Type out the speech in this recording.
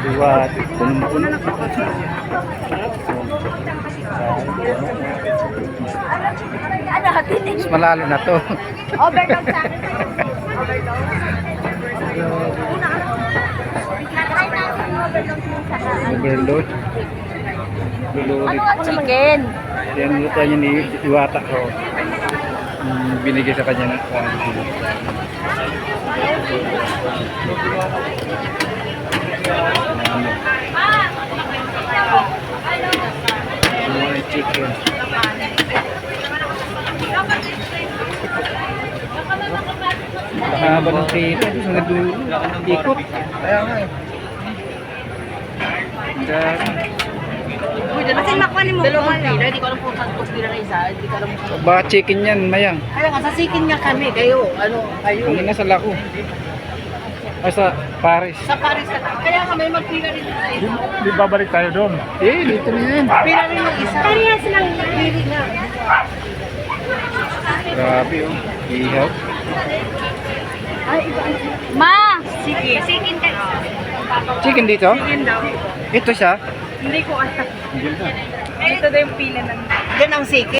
Liwat. Puno na. Mas malalo na to. Overload sa akin. Overload. Overload. Ano ang chicken? Yan luto niya ni Iwata ko. Binigay sa kanya ng chicken. Haba ng pila, sa nagdulo. Ikot. Kaya nga eh. Kasi makuha mo dalawang pila, hindi ko alam kung saan pila na isa, hindi ko alam kung... Ba chicken yan, Mayang. Kaya nga, sa chicken nga kami, kayo, kayo. Ang ina sa lako. Ay sa Paris. Sa Paris ka, kaya nga may magpila rin yung isa. Di babalik tayo doon. Dito na yan. Pila rin yung isa. Kaya silang pili nga. Grabe oh. Ihaw. Ma! Chicken. Chicken ka. Chicken dito? Chicken daw. Ito siya? Hindi ko alam. Hindi na. Dito daw yung pila ng... Doon ang chicken.